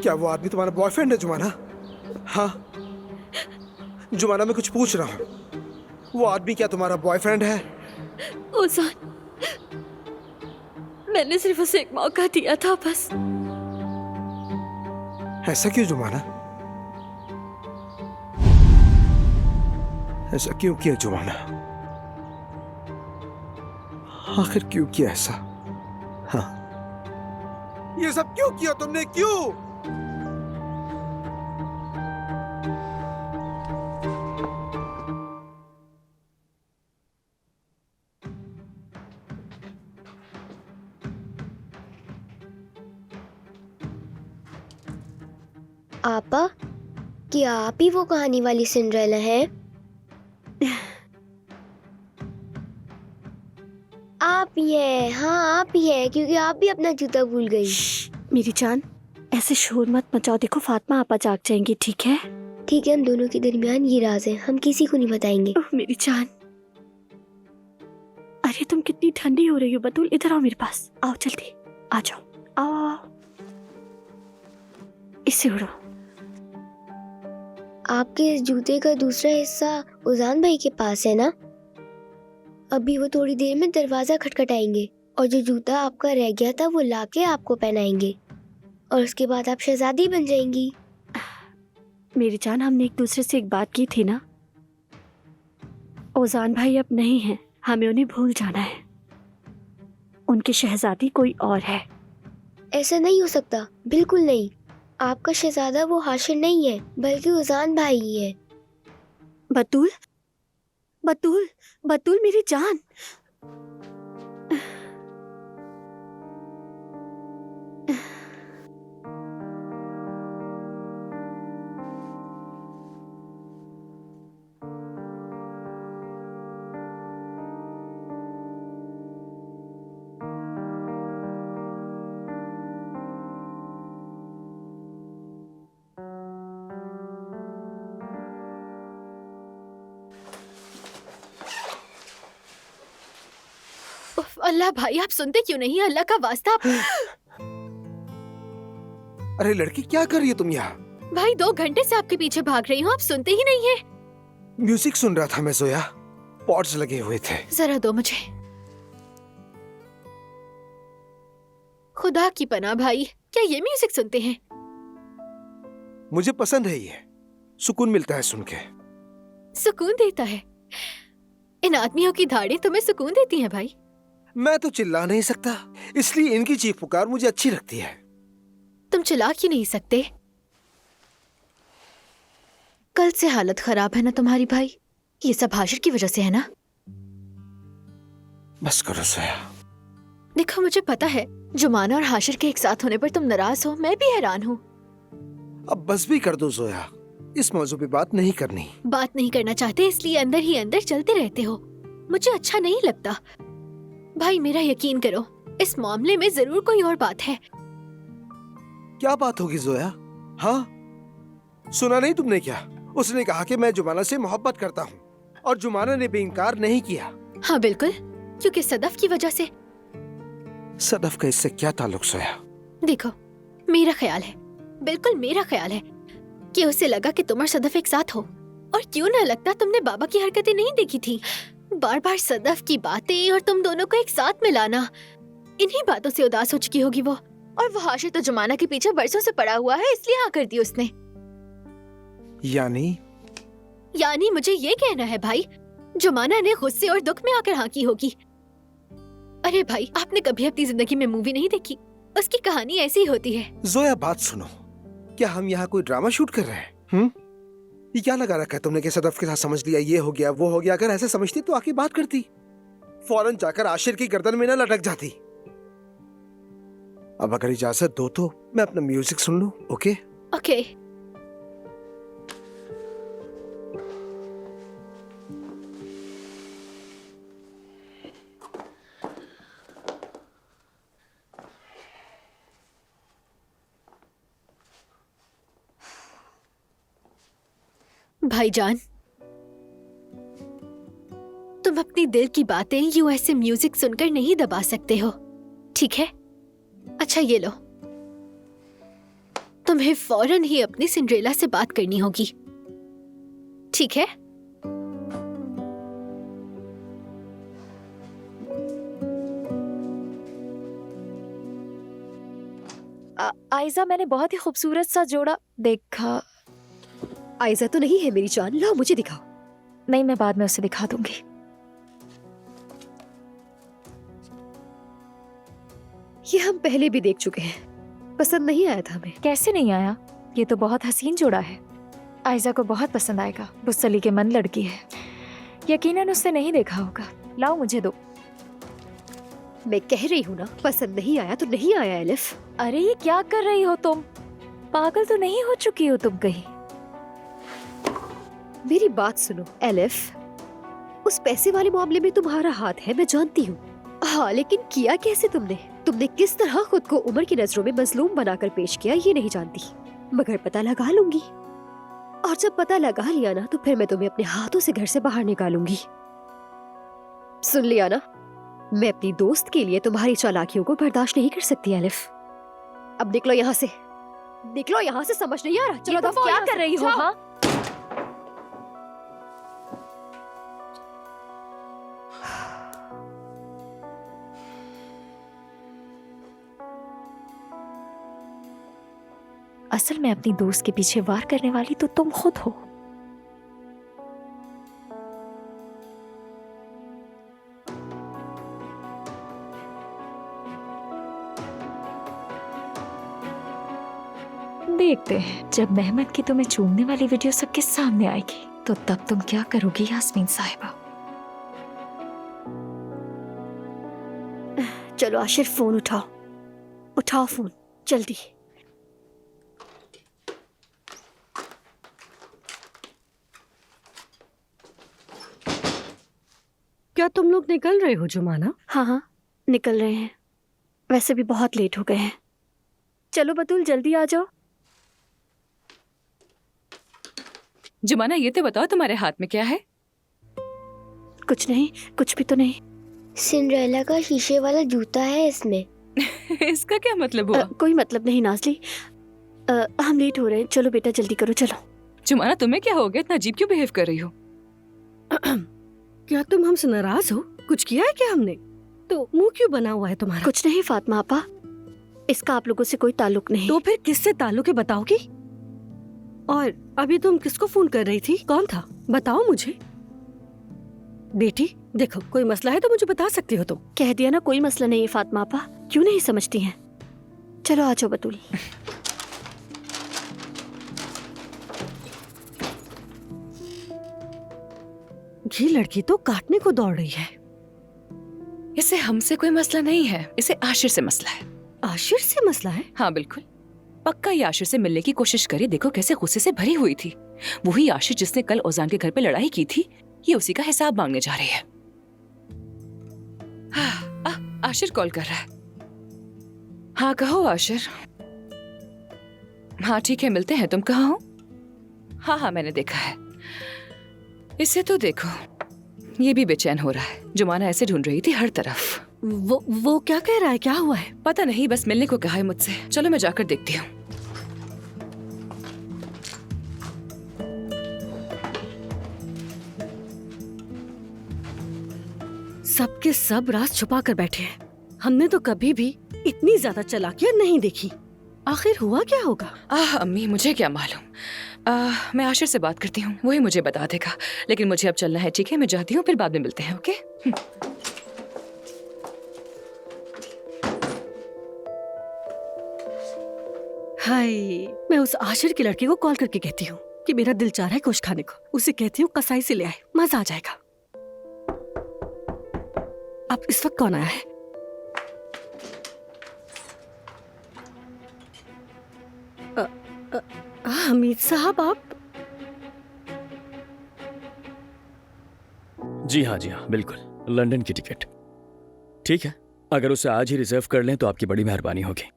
क्या वो आदमी तुम्हारा बॉयफ्रेंड है जुमाना? हाँ जुमाना, मैं कुछ पूछ रहा हूँ, वो आदमी क्या तुम्हारा बॉयफ्रेंड है? ओजान, मैंने सिर्फ उसे एक मौका दिया था बस। ऐसा क्यों जुमाना? ऐसा क्यों किया जुमाना? आखिर क्यों किया ऐसा? हाँ, ये सब क्यों किया तुमने, क्यों? आपा, क्या आप ही वो कहानी वाली सिंड्रेला हैं? आप ही हैं, हाँ आप ही हैं, क्योंकि आप भी अपना जूता भूल गई। मेरी जान, ऐसे शोर मत मचाओ। देखो फातिमा आपा जाग जाएंगी, ठीक है? ठीक है, हम दोनों के दरमियान ये राज है, हम किसी को नहीं बताएंगे। ओह मेरी जान, अरे तुम कितनी ठंडी हो रही हो बतूल, इधर आओ मेरे पास, आओ जल्दी, आ जाओ, आओ आओ, इससे उड़ो। आपके इस जूते का दूसरा हिस्सा उजान भाई के पास है ना? अभी वो थोड़ी देर में दरवाजा खटखटाएंगे और जो जूता आपका रह गया था वो लाके आपको पहनाएंगे और उसके बाद आप शहजादी बन जाएंगी। मेरी जान, हमने एक दूसरे से एक बात की थी ना, ओजान भाई अब नहीं है, हमें उन्हें भूल जाना है। उनकी शहजादी कोई और है। ऐसा नहीं हो सकता, बिल्कुल नहीं। आपका शहजादा वो हाशिर नहीं है, बल्कि उजान भाई ही है। बतूल, बतूल, बतूल मेरी जान। अल्लाह भाई, आप सुनते क्यों नहीं? अल्लाह का वास्ता अरे लड़की, क्या कर रही हो तुम यहाँ? भाई 2 घंटे से आपके पीछे भाग रही हूँ, आप सुनते ही नहीं है। म्यूजिक सुन रहा था मैं जोया, पॉड्स लगे हुए थे। जरा दो मुझे। खुदा की पनाह भाई, क्या ये म्यूजिक सुनते हैं? मुझे पसंद है ये, सुकून मिलता है सुन के। सुकून देता है? इन आदमियों की धाड़ें तुम्हें सुकून देती हैं भाई? मैं तो चिल्ला नहीं सकता, इसलिए इनकी चीख पुकार मुझे अच्छी लगती है। तुम चिल्ला क्यों नहीं सकते? कल से हालत खराब है ना तुम्हारी भाई? ये सब हाशिर की वजह से है ना? बस करो जोया। देखो मुझे पता है, जुमाना और हाशिर के एक साथ होने पर तुम नाराज हो, मैं भी हैरान हूँ। अब बस भी कर दो जोया, इस मौजू पे बात नहीं करनी। बात नहीं करना चाहते इसलिए अंदर ही अंदर चलते रहते हो, मुझे अच्छा नहीं लगता। भाई मेरा यकीन करो, इस मामले में जरूर कोई और बात है। क्या बात होगी जोया? हाँ, सुना नहीं तुमने क्या? उसने कहा कि मैं जुमाना से मोहब्बत करता हूँ और जुमाना ने भी इनकार नहीं किया। हाँ बिल्कुल, क्योंकि सदफ की वजह से। सदफ का इससे क्या ताल्लुक जोया? देखो मेरा ख्याल है, बिल्कुल मेरा ख्याल है कि उसे लगा कि तुम और सदफ एक साथ हो। और क्यों ना लगता, तुमने बाबा की हरकतें नहीं देखी थी? बार बार सदफ की बातें और तुम दोनों को एक साथ मिलाना, इन्हीं बातों से उदास हो चुकी होगी वो। और वो हाशिर तो जुमाना के पीछे बरसों से पड़ा हुआ है, इसलिए हाँ कर दी उसने। यानी मुझे ये कहना है भाई, जुमाना ने गुस्से और दुख में आकर हाँ की होगी। अरे भाई, आपने कभी अपनी जिंदगी में मूवी नहीं देखी? उसकी कहानी ऐसी ही होती है। जोया बात सुनो, क्या हम यहाँ कोई ड्रामा शूट कर रहे हैं? ये क्या लगा रखा है तुमने कि सदफ के साथ समझ लिया, ये हो गया वो हो गया? अगर ऐसे समझती तो आके बात करती, फौरन जाकर आशिर की गर्दन में न लटक जाती। अब अगर इजाजत दो तो मैं अपना म्यूजिक सुन लूं। Okay okay. भाईजान, तुम अपनी दिल की बातें यूं ऐसे म्यूजिक सुनकर नहीं दबा सकते हो, ठीक है? अच्छा ये लो, तुम्हें फौरन ही अपनी सिंड्रेला से बात करनी होगी, ठीक है? आयजा, मैंने बहुत ही खूबसूरत सा जोड़ा देखा। आयजा तो नहीं है मेरी जान, लाओ मुझे दिखाओ। नहीं, मैं बाद में उसे दिखा दूंगी। ये हम पहले भी देख चुके हैं, पसंद नहीं आया था हमें। कैसे नहीं आया? ये तो बहुत हसीन जोड़ा है। आयजा को बहुत पसंद आएगा। वो सली के मन लड़की है, यकीनन उसने नहीं देखा होगा। लाओ मुझे दो। मैं कह रही हूँ ना, पसंद नहीं आया तो नहीं आया एलिफ। अरे ये क्या कर रही हो तुम? पागल तो नहीं हो चुकी हो तुम कहीं? मेरी बात सुनो एलिफ, उस पैसे वाले मामले में तुम्हारा हाथ है, मैं जानती हूँ। हाँ, लेकिन किया कैसे तुमने? तुमने किस तरह खुद को उमर की नजरों में मजलूम बनाकर पेश किया ये नहीं जानती, मगर पता लगा लूंगी। और जब पता लगा लिया ना, तो फिर मैं तुम्हें अपने हाथों से घर से बाहर निकालूंगी। सुन लिया ना, मैं अपनी दोस्त के लिए तुम्हारी चालाकियों को बर्दाश्त नहीं कर सकती एलिफ। अब निकलो यहाँ से, निकलो यहाँ से, समझ नहीं आ रहा? चलो तुम क्या कर रही हो? हाँ, असल में अपनी दोस्त के पीछे वार करने वाली तो तुम खुद हो। देखते हैं जब मेहमद की तुम्हें चूमने वाली वीडियो सबके सामने आएगी तो तब तुम क्या करोगी यास्मीन साहिबा। चलो आशिर, फोन उठाओ, उठाओ फोन जल्दी। क्या तुम लोग निकल रहे हो जुमाना? हाँ हाँ, निकल रहे हैं। वैसे भी बहुत लेट हो गए हैं। चलो बतूल, जल्दी आ जाओ। जुमाना, ये तो बताओ तुम्हारे हाथ में क्या है? कुछ नहीं, कुछ भी तो नहीं। सिंड्रेला का शीशे वाला जूता है इसमें। इसका क्या मतलब हुआ? कोई मतलब नहीं नाज़ली। हम लेट हो रहे हैं, चलो बेटा जल्दी करो, चलो। जुमाना, तुम्हें क्या हो गया? इतना अजीब क्यों बिहेव कर रही हो? क्या तुम हमसे नाराज हो? कुछ किया है क्या हमने? तो मुंह क्यों बना हुआ है तुम्हारा? कुछ नहीं फातिमा आपा, इसका आप लोगों से कोई ताल्लुक नहीं। तो फिर किससे ताल्लुक है बताओगी? और अभी तुम किसको फोन कर रही थी? कौन था? बताओ मुझे। बेटी देखो, कोई मसला है तो मुझे बता सकती हो तुम। कह दिया ना, कोई मसला नहीं है फातिमा आपा, क्यों नहीं समझती हैं? चलो आ जाओ बतूल। ये लड़की तो काटने को दौड़ रही है। इसे हमसे कोई मसला नहीं है, इसे आशिर से मसला है। आशिर से मसला है? हाँ बिल्कुल, पक्का ये आशिर से मिलने की कोशिश करी। देखो कैसे गुस्से से भरी हुई थी। वही आशिर जिसने कल ओजान के घर पे लड़ाई की थी, ये उसी का हिसाब मांगने जा रही है। आशिर कॉल कर रहा है। हाँ कहो आशिर। हाँ ठीक है, मिलते हैं। तुम कहाँ हो? हाँ हाँ मैंने देखा है। इसे तो देखो, ये भी बेचैन हो रहा है। जुमाना ऐसे ढूंढ रही थी हर तरफ। वो क्या कह रहा है? क्या हुआ है? पता नहीं, बस मिलने को कहा है मुझसे। चलो मैं जाकर देखती हूँ। सबके सब राज छुपा कर बैठे हैं। हमने तो कभी भी इतनी ज्यादा चालाकियां नहीं देखी। आखिर हुआ क्या होगा? अम्मी मुझे क्या मालूम। मैं आशिर से बात करती हूँ, वही मुझे बता देगा। लेकिन मुझे अब चलना है, ठीक है? मैं जाती हूँ, फिर बाद में मिलते हैं। ओके? हाय, मैं उस आशिर की लड़की को कॉल करके कहती हूँ कि मेरा दिल चाह रहा है कुछ खाने को। उसे कहती हूँ कसाई से ले आए, मजा आ जाएगा। अब इस वक्त कौन आया है? हमीद साहब, आप? जी हाँ बिल्कुल, लंदन की टिकट। ठीक है, अगर उसे आज ही रिजर्व कर लें तो आपकी बड़ी मेहरबानी होगी।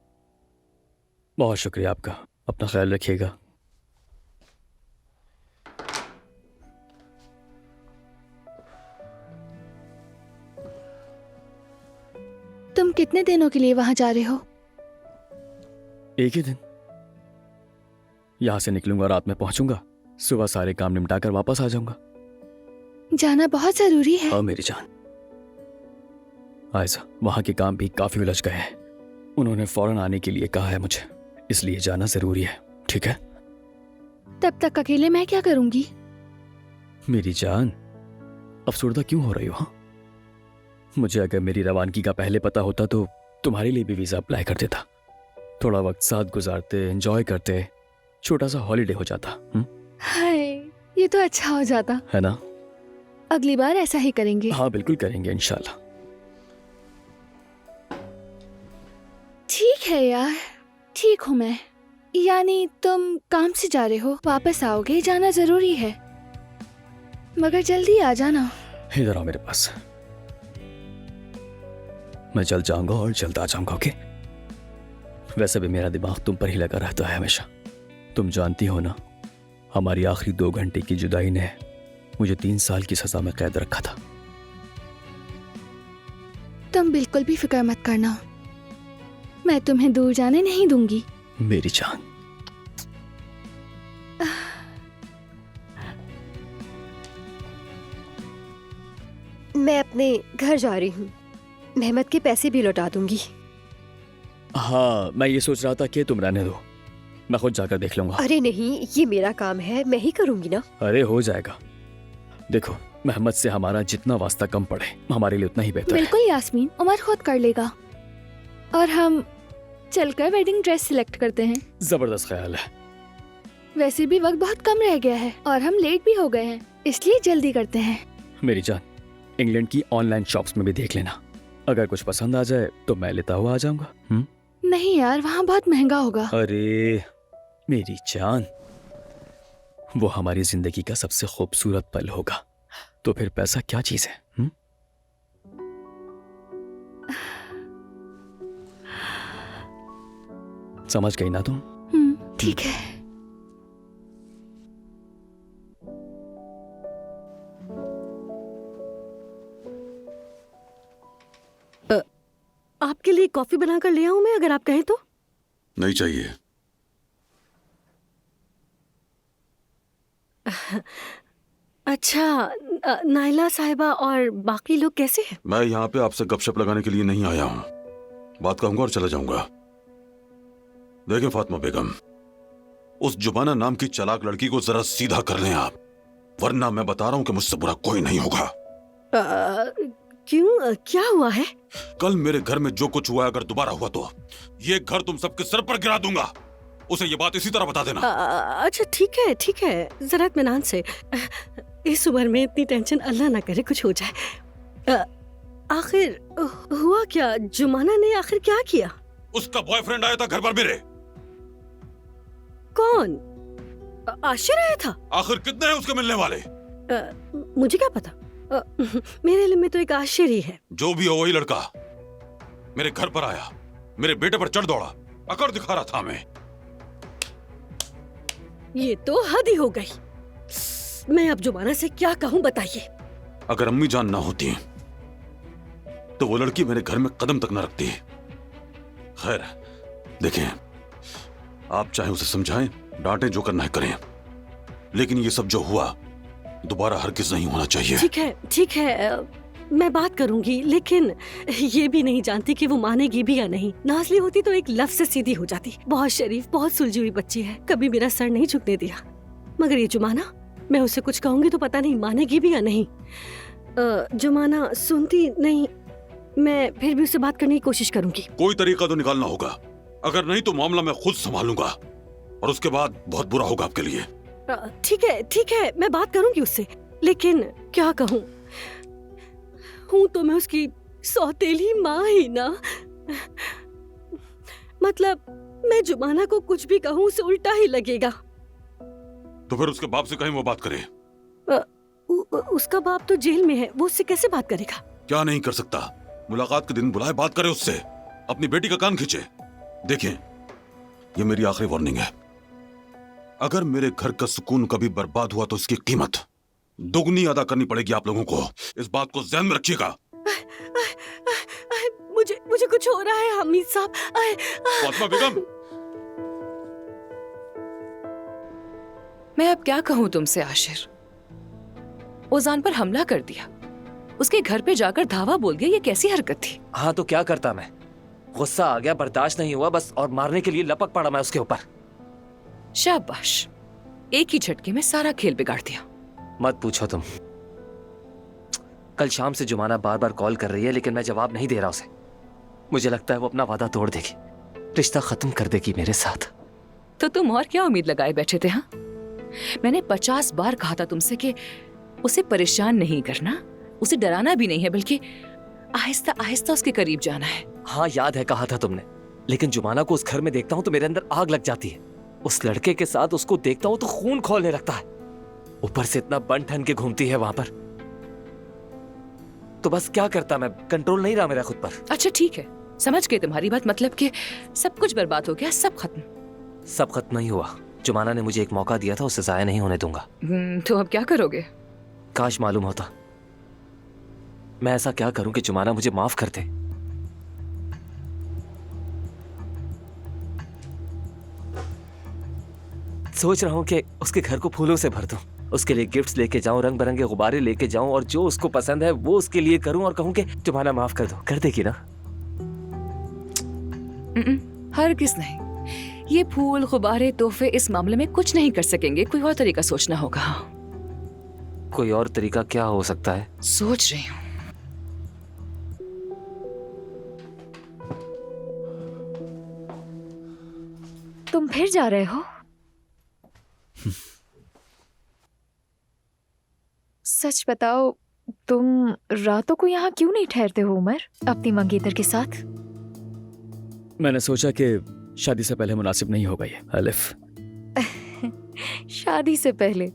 बहुत शुक्रिया आपका, अपना ख्याल रखिएगा। तुम कितने दिनों के लिए वहां जा रहे हो? एक ही दिन। यहाँ से निकलूंगा, रात में पहुंचूंगा, सुबह सारे काम निपटाकर वापस आ जाऊंगा। जाना बहुत जरूरी है। हाँ मेरी जान। आयजा, वहाँ के काम भी काफी उलझ गए हैं। उन्होंने फौरन आने के लिए कहा है मुझे, इसलिए जाना जरूरी है। ठीक है? तब तक अकेले मैं क्या करूंगी? मेरी जान, अफसरदा क्यों हो रही हो? हाँ, मुझे अगर मेरी रवानगी का पहले पता होता तो तुम्हारे लिए भी वीजा अप्लाई कर देता। थोड़ा वक्त साथ गुजारते, एंजॉय करते, छोटा सा हॉलीडे हो जाता। हाय, ये तो अच्छा हो जाता है ना? अगली बार ऐसा ही करेंगे। हाँ बिल्कुल करेंगे इंशाल्लाह। ठीक है यार, ठीक हूँ मैं। यानी तुम काम से जा रहे हो, वापस आओगे, जाना जरूरी है, मगर जल्दी आ जाना। इधर आओ मेरे पास, मैं जल्द जाऊंगा और जल्द आ जाऊंगा। ओके? वैसे भी मेरा दिमाग तुम पर ही लगा रहता है हमेशा। तुम जानती हो ना, हमारी आखिरी 2 घंटे की जुदाई ने मुझे 3 साल की सजा में कैद रखा था। तुम बिल्कुल भी फिक्र मत करना, मैं तुम्हें दूर जाने नहीं दूंगी। मेरी जान। मैं अपने घर जा रही हूँ, मेहमत के पैसे भी लौटा दूंगी। हाँ, मैं ये सोच रहा था कि तुम रहने दो, मैं खुद जाकर देख लूंगा। अरे नहीं, ये मेरा काम है, मैं ही करूंगी ना। अरे हो जाएगा। देखो, मेहमत से हमारा जितना वास्ता कम पड़े हमारे लिए उतना ही बेहतर है। बिल्कुल यास्मीन, उमर खुद कर लेगा और हम चलकर वेडिंग ड्रेस सिलेक्ट करते हैं। जबरदस्त ख्याल है। वैसे भी वक्त बहुत कम रह गया है और हम लेट भी हो गए हैं, इसलिए जल्दी करते हैं। मेरी जान, इंग्लैंड की ऑनलाइन शॉप्स में भी देख लेना, अगर कुछ पसंद आ जाए तो मैं लेता हुआ आ जाऊंगा। नहीं यार, वहाँ बहुत महंगा होगा। अरे मेरी जान, वो हमारी जिंदगी का सबसे खूबसूरत पल होगा, तो फिर पैसा क्या चीज है? समझ गई ना तुम? ठीक है। आपके लिए कॉफी बनाकर ले आऊं मैं, अगर आप कहें तो? नहीं चाहिए। अच्छा, नाइला साहिबा और बाकी लोग कैसे हैं? मैं यहाँ पे आपसे गपशप लगाने के लिए नहीं आया हूँ, बात कहूंगा और चला जाऊंगा। देखें फातिमा बेगम, उस जुबाना नाम की चालाक लड़की को जरा सीधा कर लें आप, वरना मैं बता रहा हूँ कि मुझसे बुरा कोई नहीं होगा। क्यों, क्या हुआ है? कल मेरे घर में जो कुछ हुआ, अगर दोबारा हुआ तो ये घर तुम सबके सर पर गिरा दूंगा। उसे ये बात इसी तरह बता देना। अच्छा ठीक है, जरा इत्मीनान से। इस उम्र में इतनी टेंशन, अल्लाह ना करे कुछ हो जाए। आखिर हुआ क्या? जुमाना ने आखिर क्या किया? उसका बॉयफ्रेंड आया था घर पर मेरे। कौन? आशिर आया था? आखिर कितने हैं उसके मिलने वाले? मुझे क्या पता, मेरे लिए में तो एक आशिर ही है। जो भी हो वही लड़का मेरे घर पर आया, मेरे बेटे पर चढ़ दौड़ा, अकड़ दिखा रहा था मैं। ये तो हद ही हो गई। मैं अब जुबाना से क्या कहूँ बताइए। अगर अम्मी जान ना होती तो वो लड़की मेरे घर में कदम तक न रखती। खैर देखें, आप चाहे उसे समझाएं, डांटें, जो करना है करें, लेकिन ये सब जो हुआ दोबारा हरगिज नहीं होना चाहिए। ठीक है, मैं बात करूंगी, लेकिन ये भी नहीं जानती कि वो मानेगी भी या नहीं। नाज़ली होती तो एक लफ्ज से सीधी हो जाती। बहुत शरीफ, बहुत सुलझी हुई बच्ची है, कभी मेरा सर नहीं झुकने दिया। मगर ये जुमाना, मैं उसे कुछ कहूंगी तो पता नहीं मानेगी भी या नहीं। जुमाना सुनती नहीं, मैं फिर भी उससे बात करने की कोशिश करूंगी। कोई तरीका तो निकालना होगा, अगर नहीं तो मामला मैं खुद संभालूंगा और उसके बाद बहुत बुरा होगा आपके लिए। ठीक है, मैं बात करूंगी उससे, लेकिन क्या कहूँ, हूँ तो मैं उसकी सौतेली माँ ही ना। मतलब मैं जुमाना को कुछ भी कहूँ उसे उल्टा ही लगेगा। तो फिर उसके बाप से कहीं वो बात करे। उसका बाप तो जेल में है, वो उससे कैसे बात करेगा? क्या नहीं कर सकता, मुलाकात के दिन बुलाए, बात करे उससे, अपनी बेटी का कान खींचे। देखें, ये मेरी आखिरी वार्निंग है। अगर मेरे घर का सुकून कभी बर्बाद हुआ तो इसकी कीमत दुगनी अदा करनी पड़ेगी आप लोगों को। इस बात को ध्यान में रखिएगा। मुझे कुछ हो रहा है हमीद साहब। फातिमा बेगम, मैं अब क्या कहूँ तुमसे आशिर। ओजान पर हमला कर दिया, उसके घर पे जाकर धावा बोल दिया, ये कैसी हरकत थी? हाँ तो क्या करता मैं, गुस्सा आ गया, बर्दाश्त नहीं हुआ बस, और मारने के लिए लपक पड़ा मैं उसके ऊपर। शाबाश, एक ही झटके में सारा खेल बिगाड़ दिया। मत पूछो तुम। कल शाम से जुमाना बार बार कॉल कर रही है लेकिन मैं जवाब नहीं दे रहा उसे। मुझे लगता है वो अपना वादा तोड़ देगी, रिश्ता खत्म कर देगी मेरे साथ। तो तुम और क्या उम्मीद लगाए बैठे थे? हाँ, मैंने 50 बार कहा था तुमसे कि उसे परेशान नहीं करना, उसे डराना भी नहीं है, बल्कि आहिस्ता आहिस्ता उसके करीब जाना है। हाँ याद है, कहा था तुमने, लेकिन जुमाना को उस घर में देखता हूँ तो मेरे अंदर आग लग जाती है। उस लड़के के साथ उसको देखता हूँ तो खून खौलने लगता है, ऊपर से इतना बन ठन के घूमती है वहां पर। तो बस क्या करता मैं, कंट्रोल नहीं रहा मेरा खुद पर। अच्छा ठीक है, समझ गए तुम्हारी बात, मतलब कि सब कुछ बर्बाद हो गया, सब खत्म। सब खत्म नहीं हुआ, जुमाना ने मुझे एक मौका दिया था, उसे जाया नहीं होने दूंगा। तो अब क्या करोगे? काश मालूम होता। मैं ऐसा क्या करूं कि जुमाना मुझे माफ कर दे। सोच रहा हूं कि उसके घर को फूलों से भर दूं, उसके लिए गिफ्ट्स लेके जाऊं, रंग बिरंगे गुब्बारे लेके जाऊं, और जो उसको पसंद है वो उसके लिए करूं, और कहूं कि जुमाना माफ कर दो। कर देगी ना? हरगिज़ नहीं, ये फूल गुब्बारे तोहफे इस मामले में कुछ नहीं कर सकेंगे, कोई और तरीका सोचना होगा। कोई और तरीका क्या हो सकता है? सोच रही हूँ। तुम फिर जा रहे हो? सच बताओ, तुम रातों को यहाँ क्यों नहीं ठहरते हो उमर, अपनी मंगेतर के साथ? मैंने सोचा कि शादी से पहले मुनासिब नहीं होगा ये अलिफ। शादी से पहले?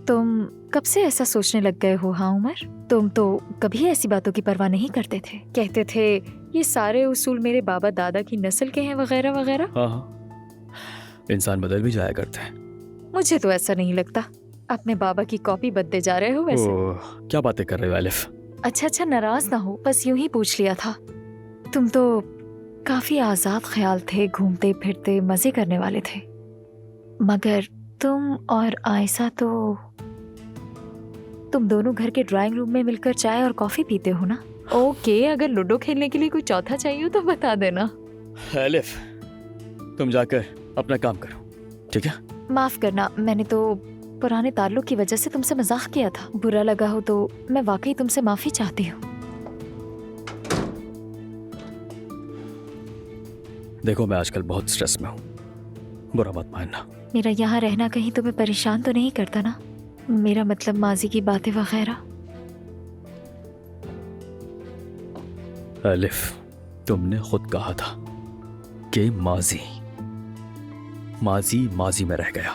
तुम कब से ऐसा सोचने लग गए हो? हाँ उमर, तुम तो कभी ऐसी बातों की परवाह नहीं करते थे, कहते थे ये सारे उसूल मेरे बाबा दादा की नस्ल के हैं वगैरह वगैरह। हाँ हाँ, इंसान बदल भी जाया करते हैं। मुझे तो ऐसा नहीं लगता, अपने बाबा की कॉपी बनते जा रहे हो वैसे। क्या बातें कर रहे हो अलिफ? अच्छा, नाराज ना हो, बस यूं ही पूछ लिया था। तुम तो काफी आजाद ख्याल थे, घूमते फिरते मजे करने वाले थे, मगर तुम और आयशा तो तुम दोनों घर के ड्राइंग रूम में मिलकर चाय और कॉफी पीते हो ना? ओके, अगर लूडो खेलने के लिए कोई चौथा चाहिए हो तो बता देना। अलिफ, तुम जाकर अपना काम करो, ठीक है? माफ करना, मैंने तो पुराने ताल्लुक की वजह से तुमसे मजाक किया था, बुरा लगा हो तो मैं वाकई तुमसे माफी चाहती हूँ। देखो, मैं आजकल बहुत स्ट्रेस में हूँ, बुरा मत मानना। मेरा यहाँ रहना कहीं तुम्हें परेशान तो नहीं करता ना? मेरा मतलब माजी की बातें वगैरह। अलिफ, तुमने खुद कहा था कि माजी माजी में रह गया,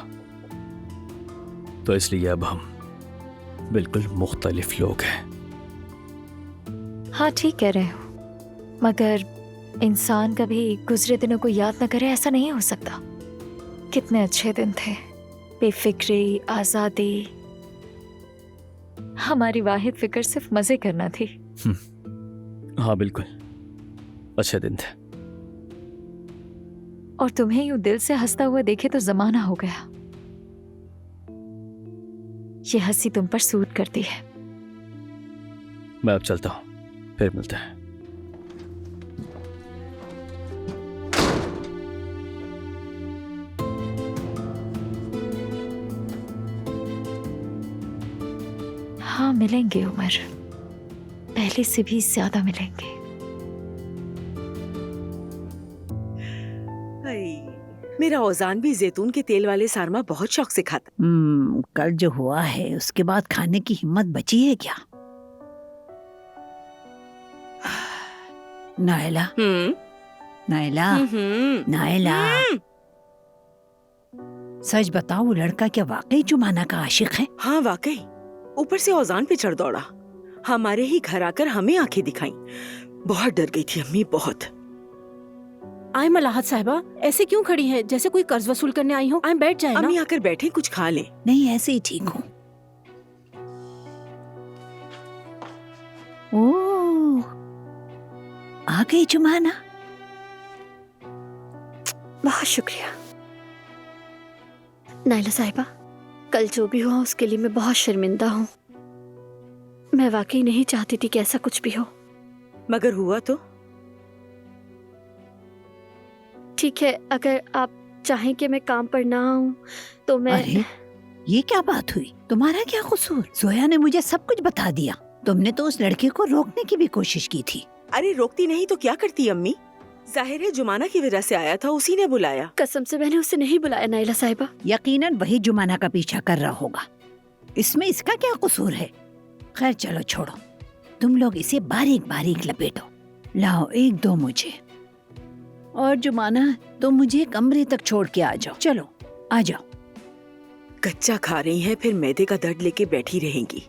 तो इसलिए अब हम बिल्कुल मुख्तलिफ लोग हैं। हाँ ठीक कह रहे हो, मगर इंसान कभी गुजरे दिनों को याद न करे ऐसा नहीं हो सकता। कितने अच्छे दिन थे, बेफिक्री, आजादी। हमारी वाहिद फिक्र सिर्फ मजे करना थी। हाँ बिल्कुल, अच्छे दिन थे। और तुम्हें यूं दिल से हंसता हुआ देखे तो जमाना हो गया। ये हंसी तुम पर सूट करती है। मैं अब चलता हूँ, फिर मिलते हैं। हाँ मिलेंगे उमर, पहले से भी ज्यादा मिलेंगे। मेरा औजान भी जैतून के तेल वाले सारमा बहुत शौक से खाता। कल जो हुआ है उसके बाद खाने की हिम्मत बची है क्या? नायला, नायला, नायला, सच बताओ, वो लड़का क्या वाकई जुमाना का आशिक है? हाँ वाकई, ऊपर से औजान पे चढ़ दौड़ा, हमारे ही घर आकर हमें आंखें दिखाई। बहुत डर गई थी अम्मी, बहुत। आए मलाहत साहिबा, ऐसे क्यों खड़ी हैं जैसे कोई कर्ज वसूल करने आई हो? आए बैठ जाए ना। अम्मी आकर बैठे, कुछ खा ले। नहीं, ऐसे ही ठीक हूँ। ओह, आ गई जुमाना। बहुत शुक्रिया। नायला साहिबा, कल जो भी हुआ उसके लिए मैं बहुत शर्मिंदा हूँ। मैं वाकई नहीं चाहती थी कि ऐसा कुछ भी हो। मगर हुआ तो? ठीक है, अगर आप चाहें कि मैं काम पर ना आऊं तो मैं। अरे ये क्या बात हुई? तुम्हारा क्या कसूर? जोया ने मुझे सब कुछ बता दिया। तुमने तो उस लड़के को रोकने की भी कोशिश की थी। अरे रोकती नहीं तो क्या करती अम्मी? जाहिर है जुमाना की वजह से आया था, उसी ने बुलाया। कसम से मैंने उसे नहीं बुलाया नाइला साहिबा। यकीनन वही जुमाना का पीछा कर रहा होगा। इसमें इसका क्या कसूर है? खैर चलो छोड़ो, तुम लोग इसे बारीक बारीक लपेटो। लाओ एक दो मुझे। और जुमाना तुम मुझे कमरे तक छोड़ के आ जाओ। चलो आ जाओ। कच्चा खा रही हैं, फिर मैदे का दर्द लेके बैठी रहेंगी।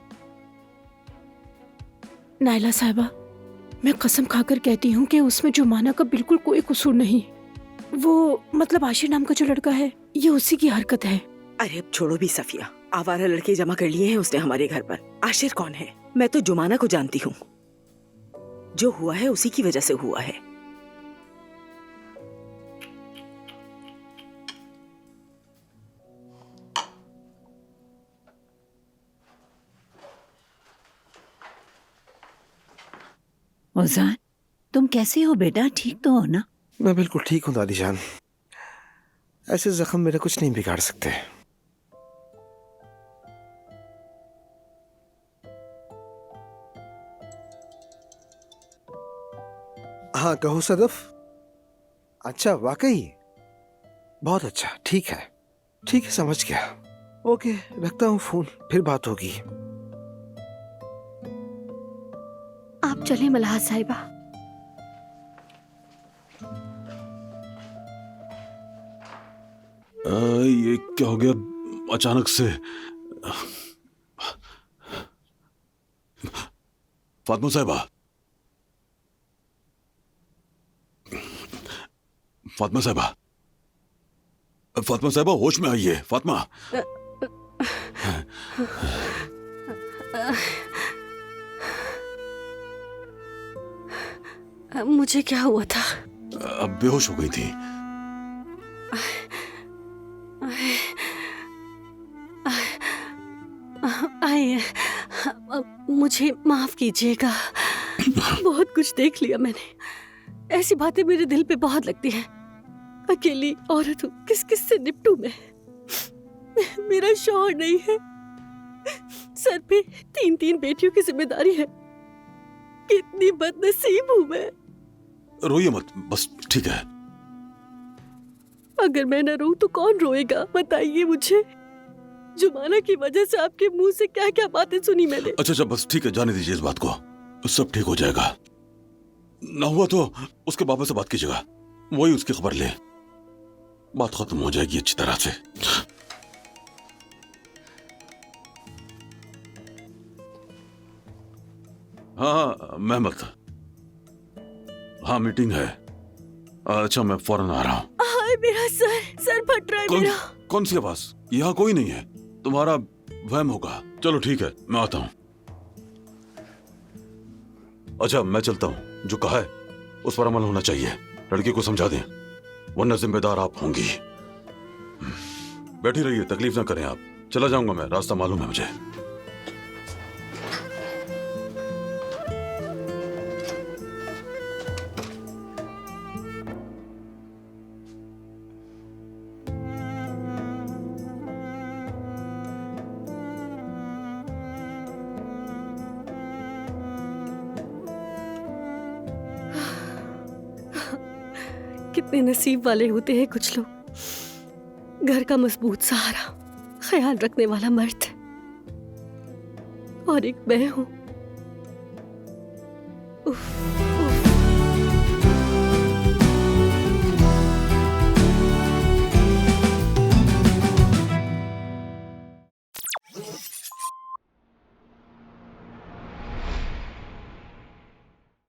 नाइला साहिबा, मैं कसम खाकर कहती हूँ कि उसमें जुमाना का बिल्कुल कोई कसूर नहीं। वो मतलब आशिर नाम का जो लड़का है, ये उसी की हरकत है। अरे अब छोड़ो भी सफिया, आवारा लड़के जमा कर लिए हैं उसने हमारे घर पर। आशिर कौन है? मैं तो जुमाना को जानती हूँ। जो हुआ है उसी की वजह से हुआ है। ओजान, तुम कैसे हो बेटा? ठीक तो हो ना? मैं बिल्कुल ठीक हूँ दादी जान। ऐसे जख्म मेरा कुछ नहीं बिगाड़ सकते। हाँ कहो सदफ। अच्छा वाकई? बहुत अच्छा, ठीक है ठीक है, समझ गया। ओके रखता हूँ फोन, फिर बात होगी। आप चले मल्हार साहिबा। ये क्या हो गया अचानक से? फातिमा साहिबा, फातिमा साहिबा, फातिमा साहिबा होश में आइए। फातिमा, मुझे क्या हुआ था? अब बेहोश हो गई थी। आइए, मुझे माफ कीजिएगा। बहुत कुछ देख लिया मैंने। ऐसी बातें मेरे दिल पे बहुत लगती हैं। अकेली औरत हूँ, किस किस से निपटूं मैं? मेरा शौहर नहीं है, सर पे 3-3 बेटियों की जिम्मेदारी है। कितनी बदनसीब हूँ मैं। रोइए मत, बस ठीक है। अगर मैं न रोऊं तो कौन रोएगा? बताइए मुझे। जुमाना की वजह से आपके मुंह से क्या क्या बातें सुनी मैंने। अच्छा बस ठीक है, जाने दीजिए इस बात को, सब ठीक हो जाएगा। ना हुआ तो उसके बाबा से बात कीजिएगा, वही उसकी खबर ले, बात खत्म हो जाएगी अच्छी तरह से। हाँ मेहमत, हाँ मीटिंग है। अच्छा मैं फौरन आ रहा हूँ। हाय मेरा सर फट रहा है मेरा। कौन सी आवाज? यहाँ कोई नहीं है, तुम्हारा वहम होगा। चलो ठीक है, मैं आता हूँ। अच्छा मैं चलता हूँ, जो कहा है उस पर अमल होना चाहिए। लड़की को समझा दें, वरना जिम्मेदार आप होंगी। बैठी रहिए, तकलीफ ना करें आप। चला जाऊंगा मैं, रास्ता मालूम है मुझे। कितने नसीब वाले होते हैं कुछ लोग, घर का मजबूत सहारा, ख्याल रखने वाला मर्द। और एक मैं हूं। उफ।